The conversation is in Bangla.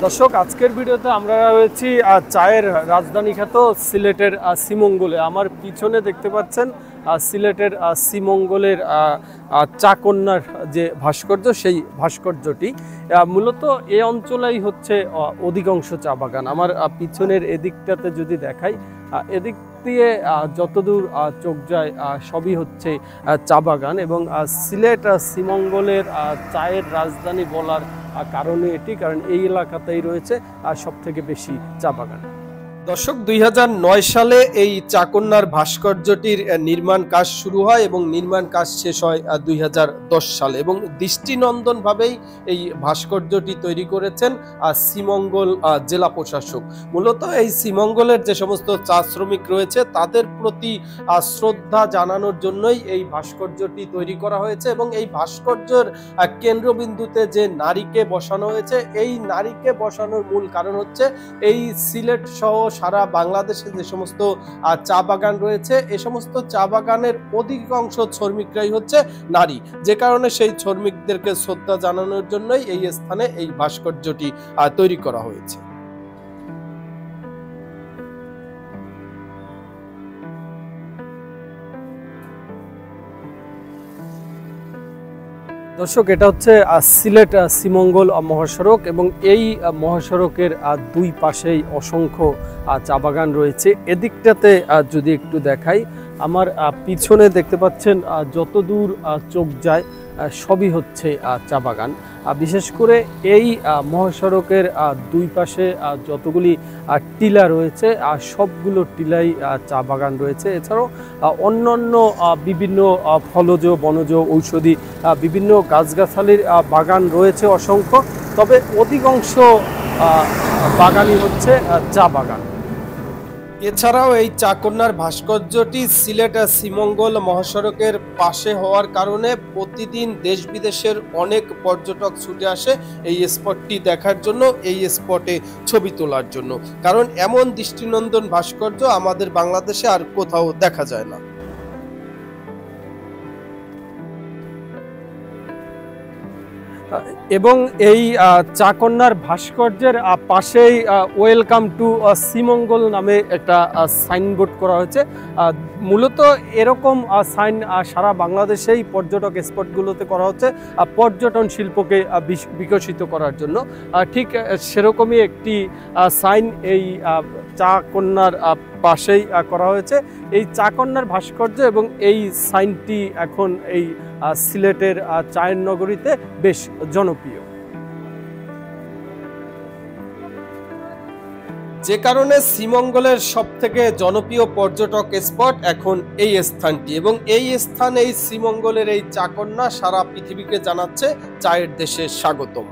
দর্শক, আজকের ভিডিওতে আমরা রয়েছি চায়ের রাজধানী খ্যাত সিলেটের শ্রীমঙ্গলে। আমার পিছনে দেখতে পাচ্ছেন সিলেটের শ্রীমঙ্গলের চাকন্যার যে ভাস্কর্য, সেই ভাস্কর্যটি মূলত এই অঞ্চলেই হচ্ছে অধিকাংশ চা বাগান। আমার পিছনের এদিকটাতে যদি দেখাই, এদিক দিয়ে যতদূর চোখ যায় সবই হচ্ছে চা বাগান। এবং সিলেট শ্রীমঙ্গলের চায়ের রাজধানী বলার কারণে এটি, কারণ এই এলাকাতেই রয়েছে সব থেকে বেশি চা বাগান। দর্শক, 2009 সালে এই চাকন্যার ভাস্কর্যটির নির্মাণ কাজ শুরু হয় এবং নির্মাণ কাজ শেষ হয় 2010 সালে। এবং দৃষ্টিনন্দনভাবেই এই ভাস্কর্যটি তৈরি করেছেন শ্রীমঙ্গল জেলা প্রশাসক। মূলত এই শ্রীমঙ্গলের যে সমস্ত চা শ্রমিক রয়েছে তাদের প্রতি শ্রদ্ধা জানানোর জন্যই এই ভাস্কর্যটি তৈরি করা হয়েছে। এবং এই ভাস্কর্যের কেন্দ্রবিন্দুতে যে নারীকে বসানো হয়েছে, এই নারীকে বসানোর মূল কারণ হচ্ছে এই সিলেট সহ সারা বাংলাদেশে যে সমস্ত চা বাগান রয়েছে, এ সমস্ত চা বাগানের অধিকাংশ শ্রমিকরাই হচ্ছে নারী, যে কারণে সেই শ্রমিকদেরকে শ্রদ্ধা জানানোর জন্যই এই স্থানে এই ভাস্কর্যটি তৈরি করা হয়েছে। দর্শক, এটা হচ্ছে সিলেট শ্রীমঙ্গল মহাসড়ক এবং এই মহাসড়কের দুই পাশেই অসংখ্য চা বাগান রয়েছে। এদিকটাতে যদি একটু দেখাই, আমার পিছনে দেখতে পাচ্ছেন যতদূর চোখ যায় সবই হচ্ছে চা বাগান। বিশেষ করে এই মহাসড়কের দুই পাশে যতগুলি টিলা রয়েছে সবগুলো টিলাই চা বাগান রয়েছে। এছাড়াও অন্যান্য বিভিন্ন ফলজ, বনজ, ঔষধি বিভিন্ন গাছগাছালির বাগান রয়েছে অসংখ্য। তবে অধিকাংশ বাগানই হচ্ছে চা বাগান। এছাড়াও এই চাকন্যার ভাস্কর্যটি সিলেট শ্রীমঙ্গল মহাসড়কের পাশে হওয়ার কারণে প্রতিদিন দেশ বিদেশের অনেক পর্যটক ছুটে আসে এই স্পটটি দেখার জন্য, এই স্পটে ছবি তোলার জন্য। কারণ এমন দৃষ্টিনন্দন ভাস্কর্য আমাদের বাংলাদেশে আর কোথাও দেখা যায় না। এবং এই চাকন্যার ভাস্কর্যের পাশেই ওয়েলকাম টু শ্রীমঙ্গল নামে একটা সাইনবোর্ড করা হয়েছে। মূলত এরকম সাইন সারা বাংলাদেশেই পর্যটক স্পটগুলোতে করা হচ্ছে পর্যটন শিল্পকে বিকশিত করার জন্য। ঠিক সেরকমই একটি সাইন এই চাকন্যার পাশেই করা হয়েছে। এই চাকন্যার ভাস্কর্য এবং এই সাইনটি এখন এই সিলেটের চায়ের নগরীতে বেশ জনপ্রিয়, যে কারণে শ্রীমঙ্গলের সবথেকে জনপ্রিয় পর্যটক স্পট এখন এই স্থানটি। এবং এই স্থানে এই শ্রীমঙ্গলের এই চাকন্যা সারা পৃথিবীকে জানাচ্ছে চায়ের দেশে স্বাগতম।